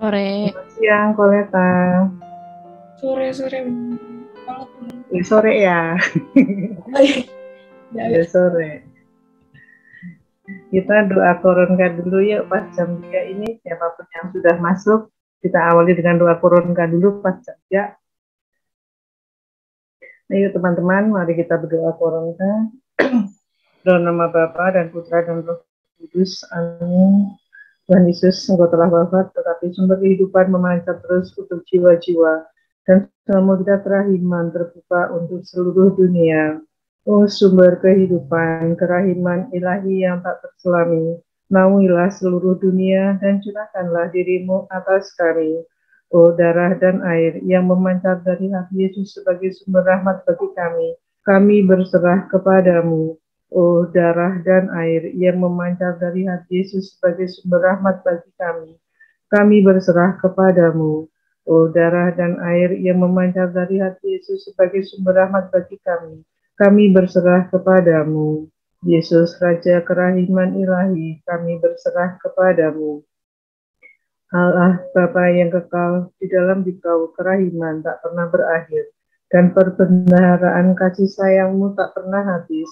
Sore. Selamat siang, Koleta. Sore banget. Sore ya. Ya sore. Kita doa koronka dulu yuk pas jam 3 ini. Siapapun yang sudah masuk, kita awali dengan doa koronka dulu pas jam 3. Ayo teman-teman, mari kita berdoa koronka. Dalam nama Bapa dan Putra dan Roh Kudus. Amin. Tuhan Yesus, Engkau telah wafat, tetapi sumber kehidupan memancar terus untuk jiwa-jiwa. Dan selama kita terahiman terbuka untuk seluruh dunia. Oh sumber kehidupan, kerahiman ilahi yang tak terselami, naungilah seluruh dunia dan curahkanlah dirimu atas kami. Oh darah dan air yang memancar dari hati Yesus sebagai sumber rahmat bagi kami berserah kepadamu. Oh darah dan air yang memancar dari hati Yesus sebagai sumber rahmat bagi kami berserah kepadamu. Oh darah dan air yang memancar dari hati Yesus sebagai sumber rahmat bagi kami berserah kepadamu. Yesus Raja Kerahiman Ilahi, kami berserah kepadamu. Allah Bapa yang kekal, di dalam Dikau kerahiman tak pernah berakhir, dan perbendaharaan kasih sayang-Mu tak pernah habis.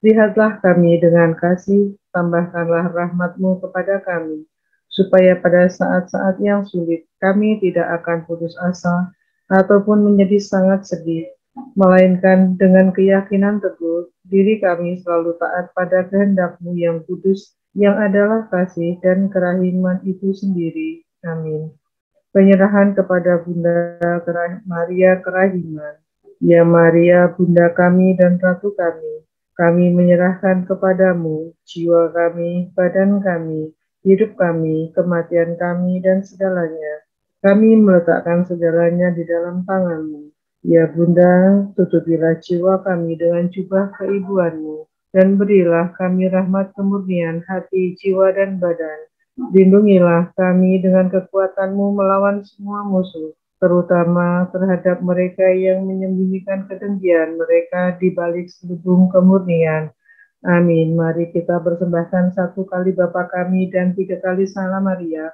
Lihatlah kami dengan kasih, tambahkanlah rahmat-Mu kepada kami, supaya pada saat-saat yang sulit kami tidak akan putus asa ataupun menjadi sangat sedih, melainkan dengan keyakinan teguh diri kami selalu taat pada kehendak-Mu yang kudus, yang adalah kasih dan kerahiman itu sendiri. Amin. Penyerahan kepada Bunda Maria Kerahiman. Ya Maria, Bunda kami dan Ratu kami menyerahkan kepadamu jiwa kami, badan kami, hidup kami, kematian kami, dan segalanya. Kami meletakkan segalanya di dalam tangan-Mu. Ya Bunda, tutupilah jiwa kami dengan jubah keibuan-Mu, dan berilah kami rahmat kemurnian hati, jiwa, dan badan. Lindungilah kami dengan kekuatan-Mu melawan semua musuh, terutama terhadap mereka yang menyembunyikan kedengkian mereka di balik selubung kemurnian. Amin. Mari kita persembahkan 1 kali Bapa kami dan 3 kali Salam Maria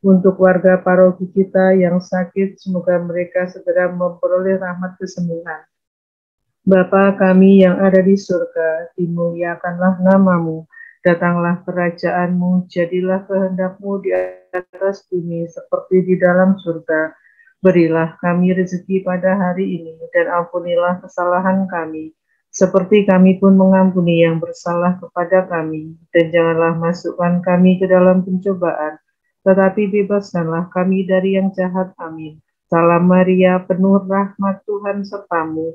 untuk warga paroki kita yang sakit, semoga mereka segera memperoleh rahmat kesembuhan. Bapa kami yang ada di surga, dimuliakanlah nama-Mu, datanglah kerajaan-Mu, jadilah kehendak-Mu di atas bumi seperti di dalam surga. Berilah kami rezeki pada hari ini, dan ampunilah kesalahan kami, seperti kami pun mengampuni yang bersalah kepada kami. Dan janganlah masukkan kami ke dalam pencobaan, tetapi bebaskanlah kami dari yang jahat. Amin. Salam Maria, penuh rahmat Tuhan sertamu.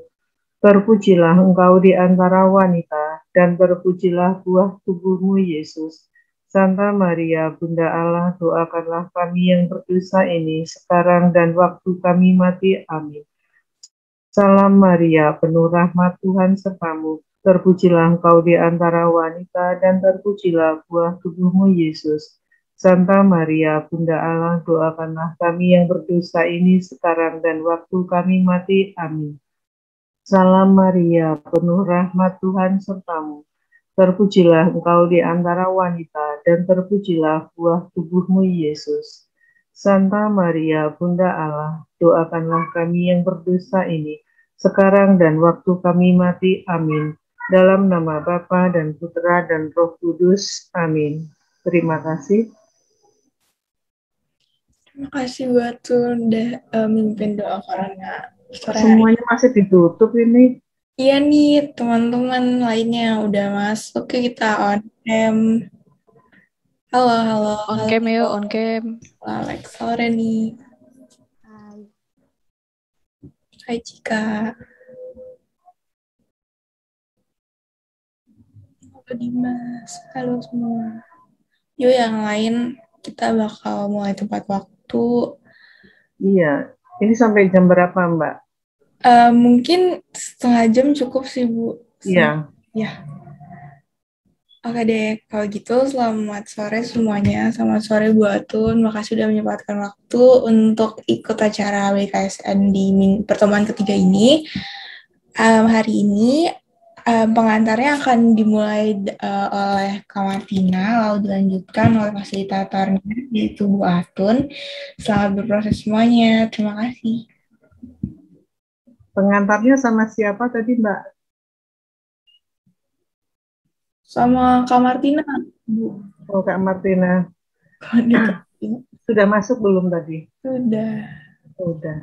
Terpujilah engkau di antara wanita, dan terpujilah buah tubuhmu, Yesus. Santa Maria, Bunda Allah, doakanlah kami yang berdosa ini, sekarang dan waktu kami mati. Amin. Salam Maria, penuh rahmat Tuhan sertamu. Terpujilah engkau di antara wanita, dan terpujilah buah tubuhmu, Yesus. Santa Maria, Bunda Allah, doakanlah kami yang berdosa ini, sekarang dan waktu kami mati. Amin. Salam Maria, penuh rahmat Tuhan sertamu. Terpujilah engkau di antara wanita, dan terpujilah buah tubuhmu, Yesus. Santa Maria, Bunda Allah, doakanlah kami yang berdosa ini, sekarang dan waktu kami mati. Amin. Dalam nama Bapa dan Putra dan Roh Kudus. Amin. Terima kasih. Terima kasih buat udah mimpin doa corona sore hari. Semuanya masih ditutup ini. Iya nih, teman-teman lainnya udah masuk ke kita on cam. Halo. On cam yuk, on cam. Alex, sore nih. Hai Cika. Halo Dimas. Halo semua. Yuk yang lain kita bakal mulai tepat waktu. Iya, ini sampai jam berapa Mbak? Mungkin setengah jam cukup sih Bu. Iya. Ya. Oke deh, kalau gitu selamat sore semuanya. Selamat sore Bu Atun. Makasih sudah menyempatkan waktu untuk ikut acara WKSN di pertemuan ketiga ini. Hari ini Pengantarnya akan dimulai oleh Kak Martina, lalu dilanjutkan oleh fasilitatornya, yaitu Bu Atun. Selamat berproses semuanya. Terima kasih. Pengantarnya sama siapa tadi, Mbak? Sama Kak Martina, Bu. Oh, Kak Martina. Sudah masuk belum tadi? Sudah. Sudah.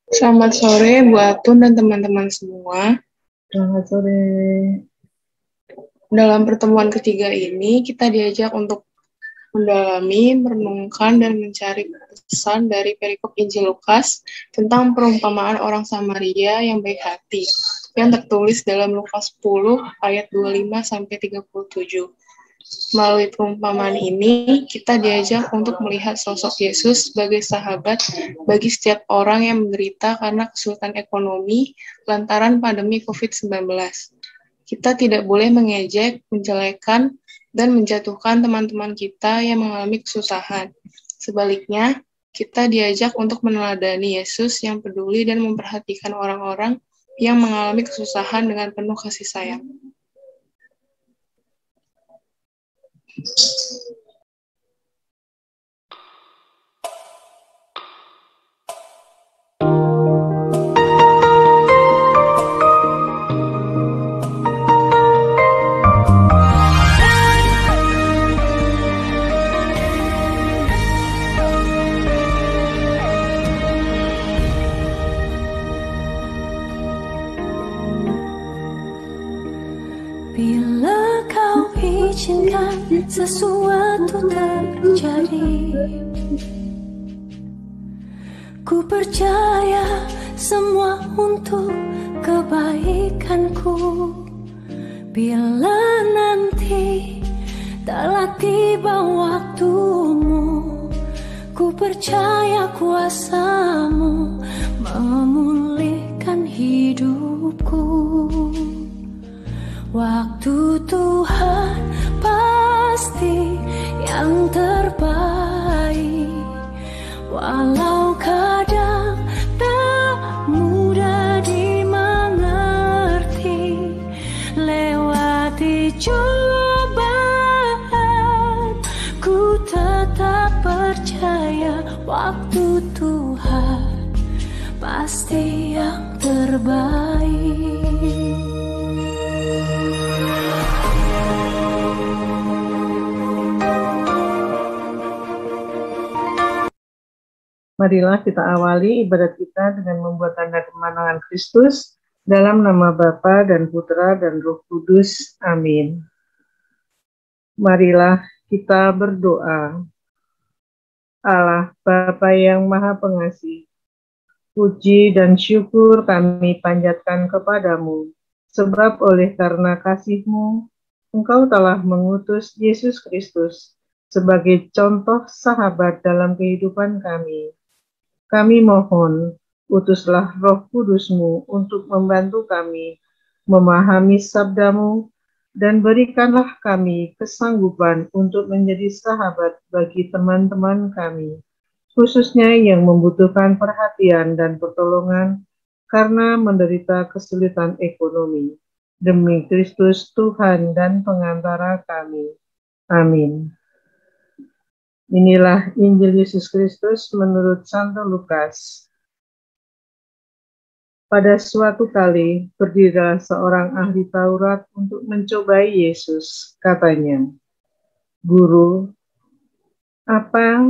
Selamat sore Bu Atun dan teman-teman semua. Selamat sore. Dalam pertemuan ketiga ini, kita diajak untuk mendalami, merenungkan, dan mencari pesan dari perikop Injil Lukas tentang perumpamaan orang Samaria yang baik hati, yang tertulis dalam Lukas 10 ayat 25-37. Melalui perumpamaan ini, kita diajak untuk melihat sosok Yesus sebagai sahabat bagi setiap orang yang menderita karena kesulitan ekonomi lantaran pandemi COVID-19. Kita tidak boleh mengejek, menjelekan, dan menjatuhkan teman-teman kita yang mengalami kesusahan. Sebaliknya, kita diajak untuk meneladani Yesus yang peduli dan memperhatikan orang-orang yang mengalami kesusahan dengan penuh kasih sayang. Bila kau izinkan sesuatu terjadi, ku percaya semua untuk kebaikanku. Bila nanti telah tiba waktumu, ku percaya kuasa-Mu memulihkan hidupku. Waktu Tuhan pasti yang terbaik, walau kadang tak mudah dimengerti. Lewati cobaan, ku tetap percaya waktu Tuhan pasti yang terbaik. Marilah kita awali ibadat kita dengan membuat tanda kemenangan Kristus dalam nama Bapa dan Putra dan Roh Kudus. Amin. Marilah kita berdoa. Allah Bapa yang Maha Pengasih, puji dan syukur kami panjatkan kepadamu, sebab oleh karena kasih-Mu, Engkau telah mengutus Yesus Kristus sebagai contoh sahabat dalam kehidupan kami. Kami mohon, utuslah Roh Kudus-Mu untuk membantu kami memahami sabda-Mu, dan berikanlah kami kesanggupan untuk menjadi sahabat bagi teman-teman kami, khususnya yang membutuhkan perhatian dan pertolongan karena menderita kesulitan ekonomi. Demi Kristus Tuhan dan pengantara kami. Amin. Inilah Injil Yesus Kristus menurut Santo Lukas. Pada suatu kali, berdirilah seorang ahli Taurat untuk mencobai Yesus. Katanya, "Guru, apa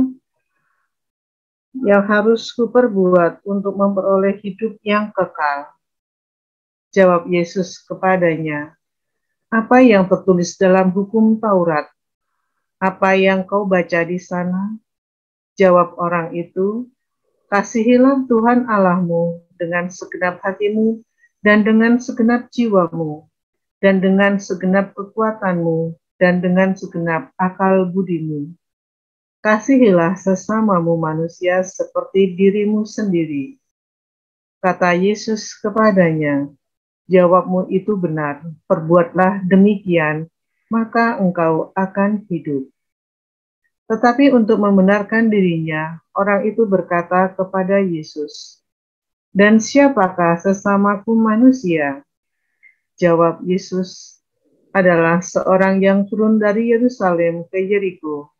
yang harus kuperbuat untuk memperoleh hidup yang kekal?" Jawab Yesus kepadanya, "Apa yang tertulis dalam hukum Taurat? Apa yang kau baca di sana?" Jawab orang itu, "Kasihilah Tuhan Allahmu dengan segenap hatimu, dan dengan segenap jiwamu, dan dengan segenap kekuatanmu, dan dengan segenap akal budimu. Kasihilah sesamamu manusia seperti dirimu sendiri." Kata Yesus kepadanya, "Jawabmu itu benar, perbuatlah demikian, maka engkau akan hidup." Tetapi untuk membenarkan dirinya, orang itu berkata kepada Yesus, Dan siapakah sesamaku manusia? Jawab Yesus, adalah seorang yang turun dari Yerusalem ke Yeriko.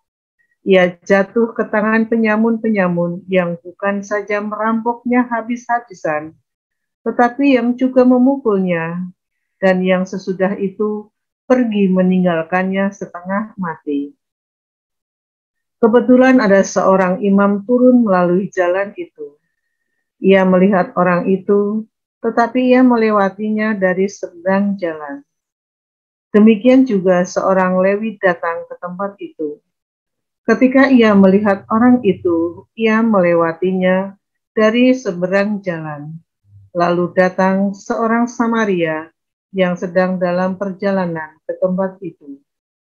Ia jatuh ke tangan penyamun-penyamun yang bukan saja merampoknya habis-habisan, tetapi yang juga memukulnya, dan yang sesudah itu pergi meninggalkannya setengah mati. Kebetulan ada seorang imam turun melalui jalan itu. Ia melihat orang itu, tetapi ia melewatinya dari seberang jalan. Demikian juga seorang Lewi datang ke tempat itu. Ketika ia melihat orang itu, ia melewatinya dari seberang jalan. Lalu datang seorang Samaria yang sedang dalam perjalanan ke tempat itu.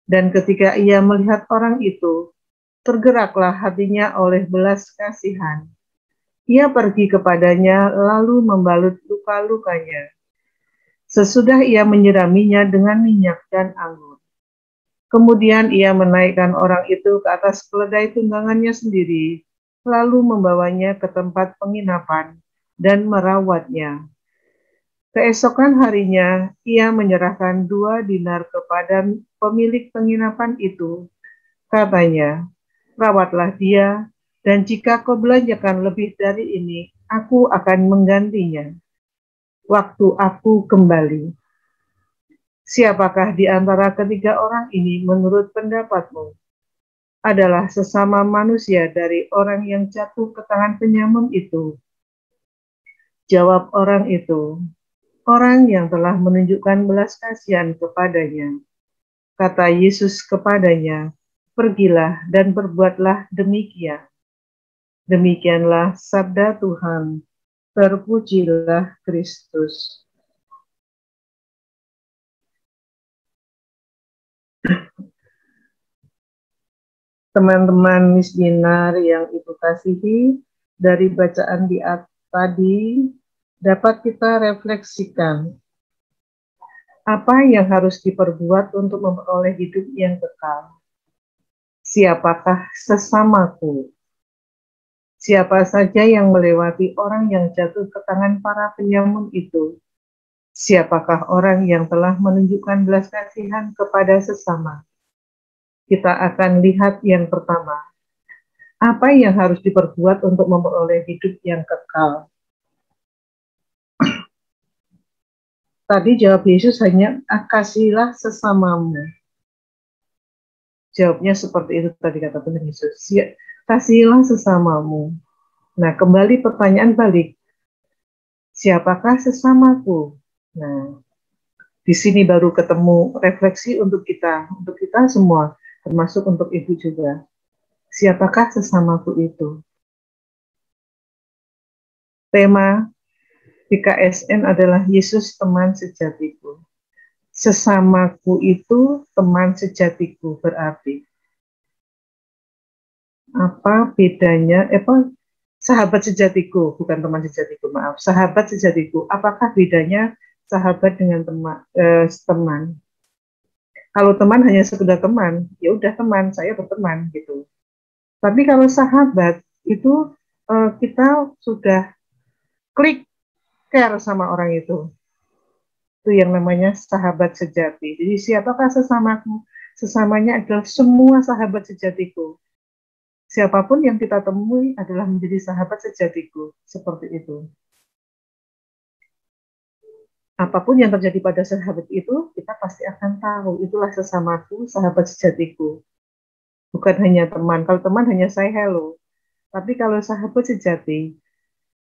Dan ketika ia melihat orang itu, tergeraklah hatinya oleh belas kasihan. Ia pergi kepadanya lalu membalut luka-lukanya. Sesudah ia menyiraminya dengan minyak dan anggur. Kemudian ia menaikkan orang itu ke atas keledai tunggangannya sendiri, lalu membawanya ke tempat penginapan dan merawatnya. Keesokan harinya, ia menyerahkan 2 dinar kepada pemilik penginapan itu. Katanya, rawatlah dia, dan jika kau belanjakan lebih dari ini, aku akan menggantinya waktu aku kembali. Siapakah di antara ketiga orang ini menurut pendapatmu adalah sesama manusia dari orang yang jatuh ke tangan penyamun itu? Jawab orang itu, orang yang telah menunjukkan belas kasihan kepadanya. Kata Yesus kepadanya, pergilah dan berbuatlah demikian. Demikianlah sabda Tuhan. Terpujilah Kristus. Teman-teman Miss Dinar yang Ibu kasihi, dari bacaan di atas tadi dapat kita refleksikan apa yang harus diperbuat untuk memperoleh hidup yang kekal. Siapakah sesamaku? Siapa saja yang melewati orang yang jatuh ke tangan para penyamun itu? Siapakah orang yang telah menunjukkan belas kasihan kepada sesama? Kita akan lihat yang pertama. Apa yang harus diperbuat untuk memperoleh hidup yang kekal? Tadi jawab Yesus hanya, kasihilah sesamamu. Jawabnya seperti itu tadi kata Tuhan Yesus. Kasihilah sesamamu. Nah, kembali pertanyaan balik. Siapakah sesamaku? Nah, di sini baru ketemu refleksi untuk kita semua, termasuk untuk Ibu juga. Siapakah sesamaku itu? Tema PKSN adalah Yesus teman sejatiku. Sesamaku itu teman sejatiku berarti. Apa bedanya? Sahabat sejatiku, bukan teman sejatiku, maaf. Sahabat sejatiku. Apakah bedanya sahabat dengan teman? Kalau teman hanya sekedar teman, ya udah teman, saya berteman gitu. Tapi kalau sahabat itu kita sudah klik care sama orang itu. Itu yang namanya sahabat sejati. Jadi siapakah sesamaku? Sesamanya adalah semua sahabat sejatiku. Siapapun yang kita temui adalah menjadi sahabat sejatiku. Seperti itu. Apapun yang terjadi pada sahabat itu, kita pasti akan tahu. Itulah sesamaku, sahabat sejatiku. Bukan hanya teman. Kalau teman hanya say hello. Tapi kalau sahabat sejati,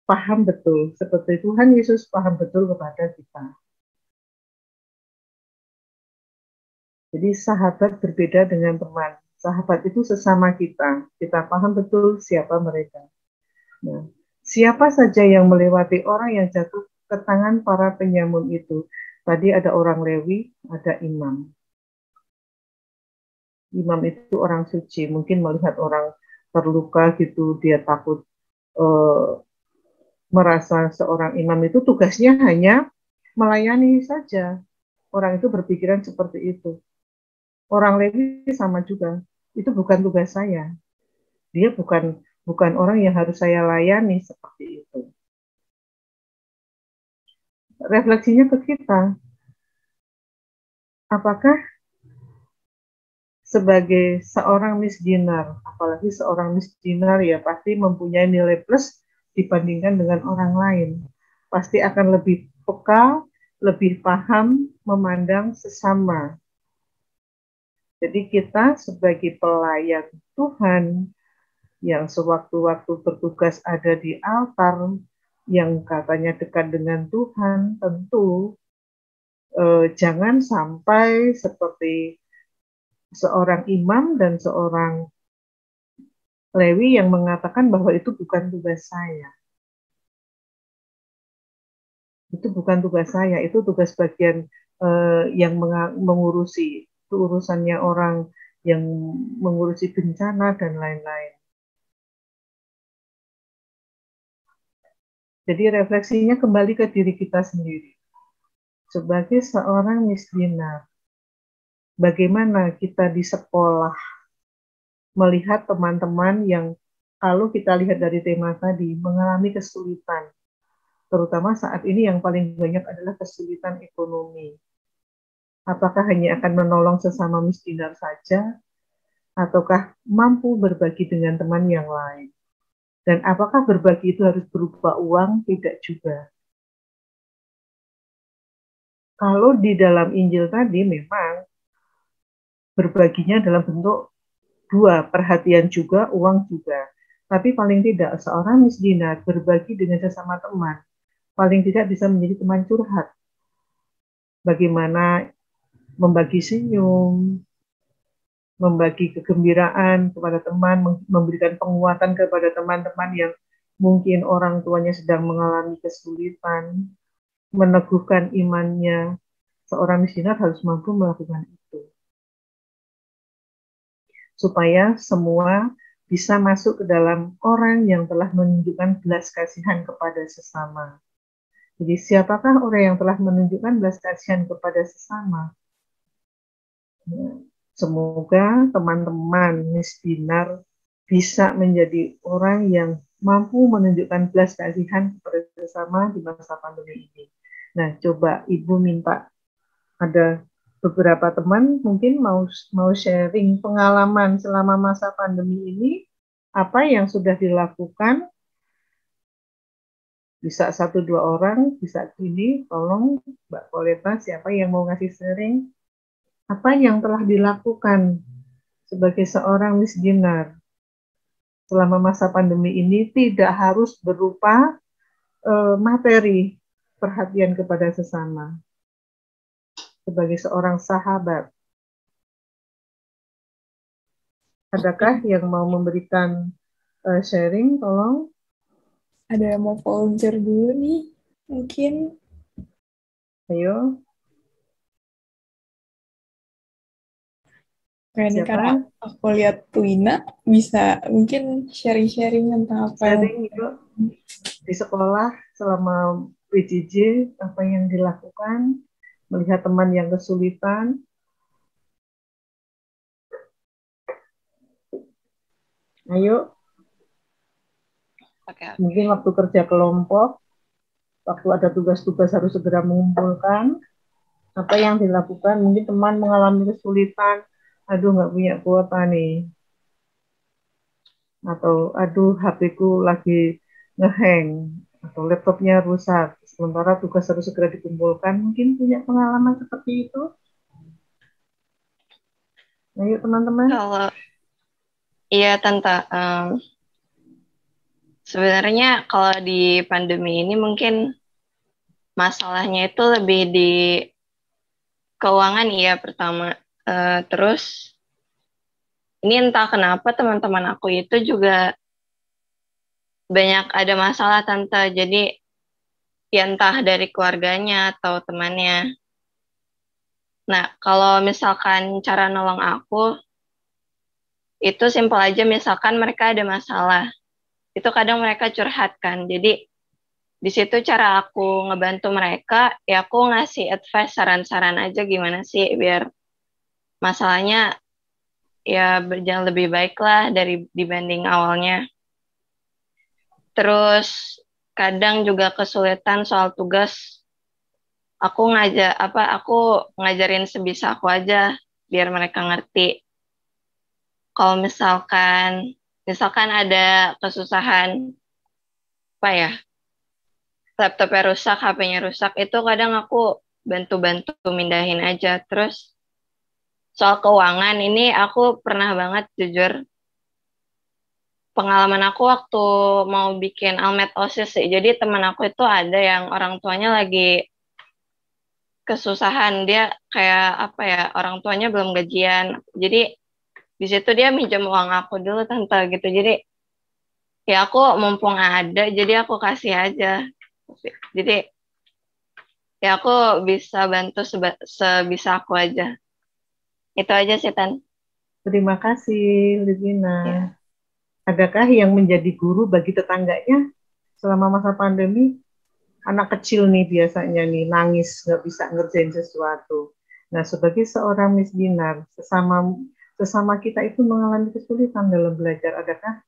paham betul. Seperti Tuhan Yesus paham betul kepada kita. Jadi sahabat berbeda dengan teman. Sahabat itu sesama kita. Kita paham betul siapa mereka. Nah, siapa saja yang melewati orang yang jatuh ke tangan para penyamun itu? Tadi ada orang Lewi, ada imam. Imam itu orang suci. Mungkin melihat orang terluka gitu, dia takut merasa seorang imam itu tugasnya hanya melayani saja. Orang itu berpikiran seperti itu. Orang Lewi sama juga. Itu bukan tugas saya. Dia bukan orang yang harus saya layani seperti itu. refleksinya ke kita. Apakah sebagai seorang misdinar, apalagi seorang misdinar ya pasti mempunyai nilai plus dibandingkan dengan orang lain. Pasti akan lebih peka, lebih paham, memandang sesama. Jadi kita sebagai pelayan Tuhan yang sewaktu-waktu bertugas ada di altar, yang katanya dekat dengan Tuhan, tentu jangan sampai seperti seorang imam dan seorang Lewi yang mengatakan bahwa itu bukan tugas saya. Itu bukan tugas saya, itu tugas bagian yang mengurusi, itu urusannya orang yang mengurusi bencana dan lain-lain. Jadi refleksinya kembali ke diri kita sendiri. Sebagai seorang misdinar, bagaimana kita di sekolah melihat teman-teman yang kalau kita lihat dari tema tadi mengalami kesulitan, terutama saat ini yang paling banyak adalah kesulitan ekonomi. Apakah hanya akan menolong sesama misdinar saja, ataukah mampu berbagi dengan teman yang lain? Dan apakah berbagi itu harus berupa uang? Tidak juga. Kalau di dalam Injil tadi memang berbaginya dalam bentuk dua, perhatian juga, uang juga. Tapi paling tidak seorang misdinar berbagi dengan sesama teman, paling tidak bisa menjadi teman curhat. Bagaimana membagi senyum, membagi kegembiraan kepada teman, memberikan penguatan kepada teman-teman yang mungkin orang tuanya sedang mengalami kesulitan, meneguhkan imannya. Seorang misdinar harus mampu melakukan itu. Supaya semua bisa masuk ke dalam orang yang telah menunjukkan belas kasihan kepada sesama. Jadi siapakah orang yang telah menunjukkan belas kasihan kepada sesama? Semoga teman-teman misdinar bisa menjadi orang yang mampu menunjukkan belas kasihan kepada sesama di masa pandemi ini. Nah, coba Ibu minta ada beberapa teman mungkin mau sharing pengalaman selama masa pandemi ini, apa yang sudah dilakukan. Bisa 1-2 orang, bisa ini, tolong Mbak Koleta, siapa yang mau ngasih sharing, apa yang telah dilakukan sebagai seorang misdinar selama masa pandemi ini, tidak harus berupa materi perhatian kepada sesama. Sebagai seorang sahabat, adakah yang mau memberikan sharing, tolong? Ada yang mau volunteer dulu nih, mungkin. Ayo. Ini karena aku lihat Twina, bisa mungkin sharing-sharing tentang apa sharing itu di sekolah selama PJJ, apa yang dilakukan, melihat teman yang kesulitan. Ayo. Mungkin waktu kerja kelompok, waktu ada tugas-tugas harus segera mengumpulkan, apa yang dilakukan, mungkin teman mengalami kesulitan, aduh nggak punya kuota nih, atau aduh HP-ku lagi ngehang, atau laptopnya rusak, sementara tugas harus segera dikumpulkan, mungkin punya pengalaman seperti itu. Ayo teman-teman. Kalau iya Tante, sebenarnya kalau di pandemi ini mungkin masalahnya itu lebih di keuangan ya pertama. Terus ini entah kenapa teman-teman aku itu juga banyak ada masalah Tante. Jadi ya entah dari keluarganya atau temannya. Nah, kalau misalkan cara nolong aku, itu simpel aja, misalkan mereka ada masalah. Itu kadang mereka curhat kan. Jadi, di situ cara aku ngebantu mereka, ya aku ngasih advice, saran-saran aja gimana sih biar masalahnya ya berjalan lebih baik lah dibanding awalnya. Terus, kadang juga kesulitan soal tugas. aku ngajarin sebisa aku aja biar mereka ngerti. Kalau misalkan ada kesusahan apa ya, laptopnya rusak, HP-nya rusak, itu kadang aku bantu-bantu mindahin aja. Terus soal keuangan ini aku pernah banget jujur, pengalaman aku waktu mau bikin almet OSIS sih. Jadi teman aku itu ada yang orang tuanya lagi kesusahan, dia kayak apa ya, orang tuanya belum gajian. Jadi di situ dia minjem uang aku dulu tante gitu. Jadi ya aku mumpung ada, jadi aku kasih aja. Jadi ya aku bisa bantu sebisa aku aja. Itu aja sih Tan. Terima kasih, Livina. Ya. Adakah yang menjadi guru bagi tetangganya selama masa pandemi? Anak kecil nih biasanya nih nangis nggak bisa ngerjain sesuatu. Nah, sebagai seorang misdinar, sesama kita itu mengalami kesulitan dalam belajar. Adakah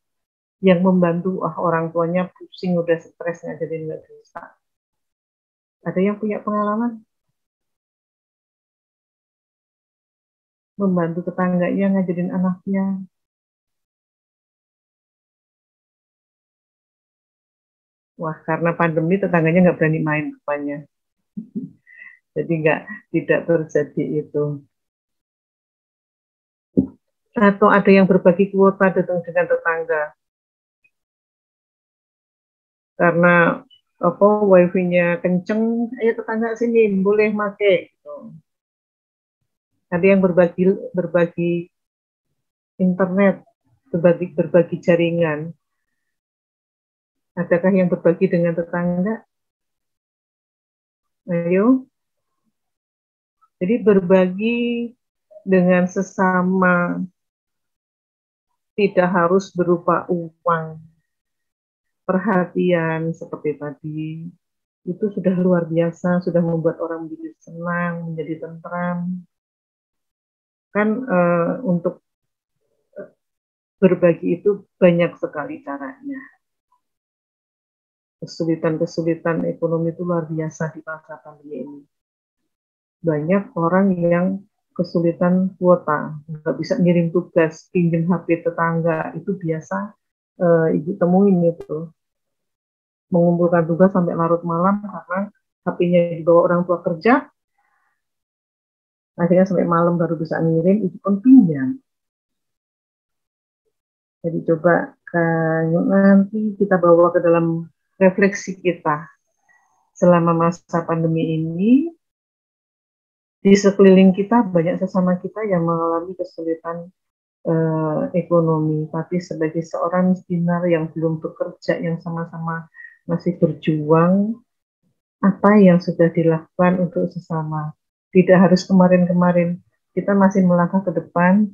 yang membantu? Orang tuanya pusing udah stresnya jadi nggak bisa. Ada yang punya pengalaman membantu tetangganya ngajarin anaknya? Wah, karena pandemi tetangganya nggak berani main rupanya. Jadi tidak terjadi itu. Atau ada yang berbagi kuota dengan tetangga. Karena apa wifi-nya kenceng, ayo tetangga sini boleh pakai. Gitu. Ada yang berbagi internet, berbagi jaringan. Adakah yang berbagi dengan tetangga? Ayo. Jadi berbagi dengan sesama tidak harus berupa uang, perhatian seperti tadi. Itu sudah luar biasa, sudah membuat orang menjadi senang, menjadi tentram. Kan untuk berbagi itu banyak sekali caranya. Kesulitan-kesulitan ekonomi itu luar biasa di masa pandemi ini. Banyak orang yang kesulitan kuota, nggak bisa ngirim tugas, pinjam HP tetangga, itu biasa ibu temuin itu. Mengumpulkan tugas sampai larut malam karena HP-nya dibawa orang tua kerja, akhirnya sampai malam baru bisa ngirim, itu pun pinjam. Jadi coba nanti kita bawa ke dalam refleksi kita selama masa pandemi ini. Di sekeliling kita banyak sesama kita yang mengalami kesulitan ekonomi, tapi sebagai seorang miskinar yang belum bekerja, yang sama-sama masih berjuang, apa yang sudah dilakukan untuk sesama. Tidak harus kemarin-kemarin, kita masih melangkah ke depan,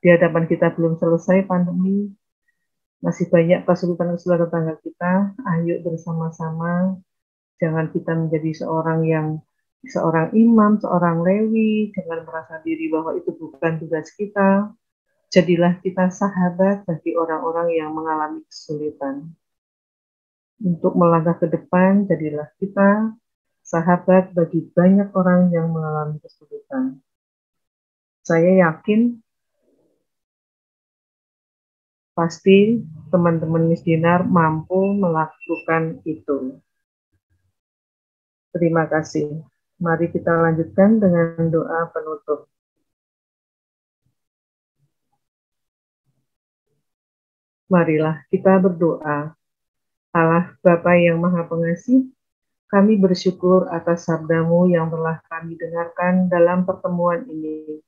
di hadapan kita belum selesai pandemi, masih banyak kesulitan-kesulitan tetangga kita, ayo bersama-sama, jangan kita menjadi seorang imam, seorang lewi, dengan merasa diri bahwa itu bukan tugas kita. Jadilah kita sahabat bagi orang-orang yang mengalami kesulitan. Untuk melangkah ke depan, jadilah kita sahabat bagi banyak orang yang mengalami kesulitan. Saya yakin pasti teman-teman misdinar mampu melakukan itu. Terima kasih. Mari kita lanjutkan dengan doa penutup. Marilah kita berdoa. Allah Bapa yang Maha Pengasih, kami bersyukur atas sabda-Mu yang telah kami dengarkan dalam pertemuan ini.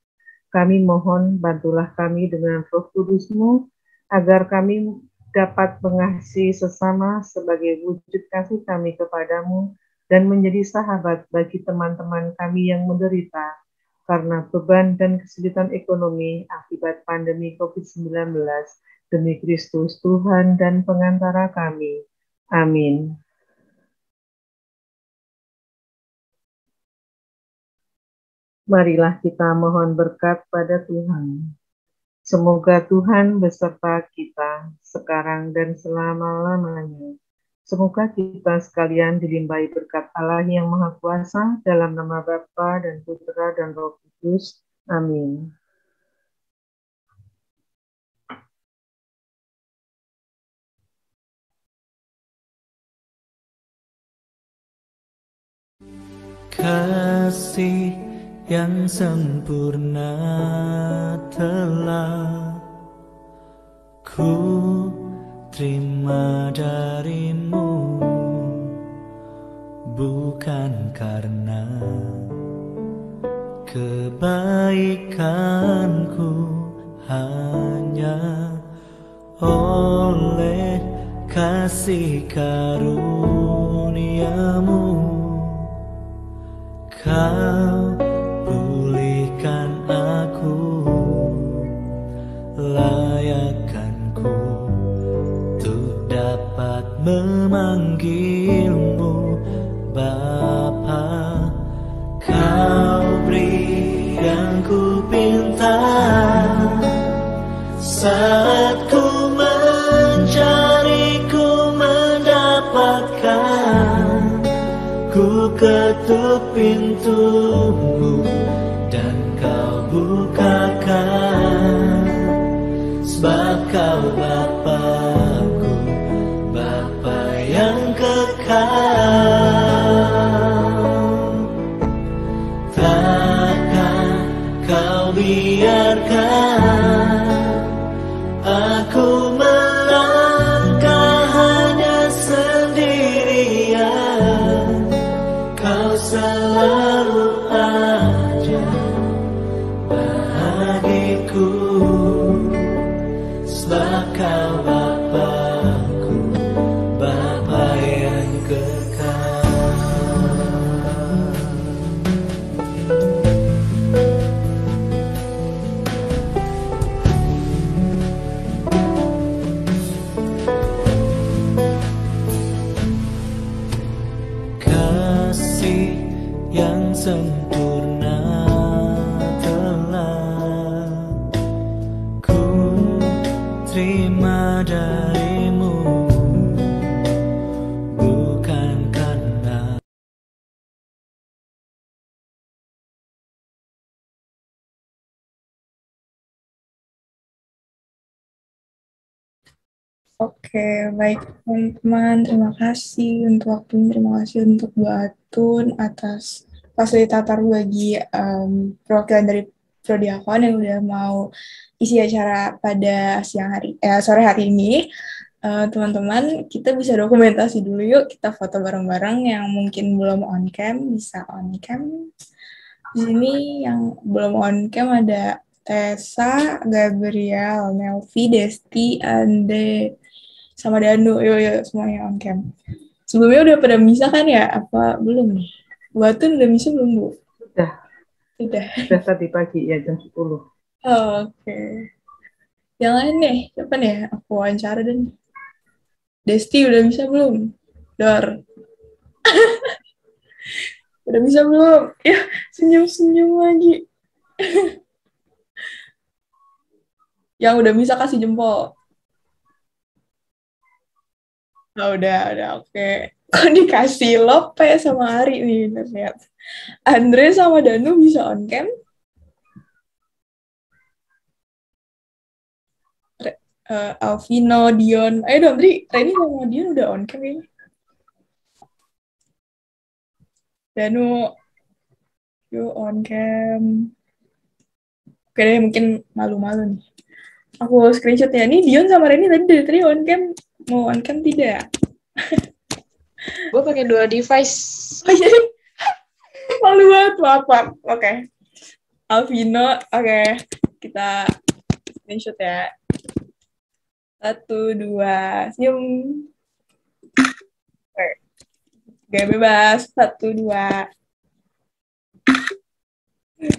Kami mohon bantulah kami dengan Roh Kudus-Mu, agar kami dapat mengasihi sesama sebagai wujud kasih kami kepadamu dan menjadi sahabat bagi teman-teman kami yang menderita karena beban dan kesulitan ekonomi akibat pandemi COVID-19 demi Kristus Tuhan dan pengantara kami. Amin. Marilah kita mohon berkat pada Tuhan. Semoga Tuhan beserta kita sekarang dan selama-lamanya. Semoga kita sekalian dilimpahi berkat Allah yang Maha Kuasa dalam nama Bapa dan Putra dan Roh Kudus. Amin. Kasih yang sempurna telah ku terima darimu, bukan karena kebaikanku, hanya oleh kasih karuniamu. Kau pulihkan aku, layakkanku untuk dapat memanggilmu Bapa. Kau beri yang ku pinta saat ku mencari, ku mendapatkan. Ku ketuk pintumu dan kau bukakan, sebab kau Bapa-Ku, Bapa yang kekal. Takkan kau biarkan aku melangkah hanya sendirian. Kau selalu ada bagiku, sebab kau Bapa-Ku, Bapa yang kekal. Kasih yang sempurna telah ku terima darimu, bukan karena Oke, baik teman-teman. Terima kasih untuk waktunya. Terima kasih untuk Bu Atun atas fasilitator bagi perwakilan dari Prodi Akon yang udah mau isi acara pada sore hari ini. Teman-teman, kita bisa dokumentasi dulu yuk. Kita foto bareng-bareng. Yang mungkin belum on cam bisa on cam. Di sini yang belum on cam ada Tessa, Gabriel, Melvi, Desti, Ande, sama Danu. Yuk, semuanya on cam. Sebelumnya udah pada bisa kan ya? Apa belum nih? Bu Atun udah bisa belum, Bu? Sudah Tadi pagi ya jam 10. Oke. Yang lain nih, siapa nih? Aku wawancara dan Desti udah bisa belum? Dor. Udah bisa belum? Ya, senyum-senyum lagi. Yang udah bisa kasih jempol. Oh, udah, oke. Kok dikasih Lope sama Ari nih, lihat. Andre sama Danu bisa on cam. Alvino, Dion. Ayo dong, Reni sama Dion udah on cam kayaknya. Danu, yuk on cam. Oke deh, mungkin malu-malu nih. Aku screenshot ya. Nih Dion sama Reni tadi on cam. Mau on cam tidak? Gue pakai 2 device. Oh iya. Malu banget, maaf. Oke. Alvino, oke. Kita screenshot ya. 1, 2, senyum. Oke, bebas. 1, 2.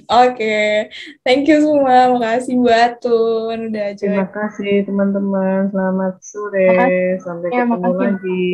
Oke. Thank you semua. Makasih Bu Atun udah join. Terima kasih teman-teman. Selamat sore. Sampai ketemu lagi.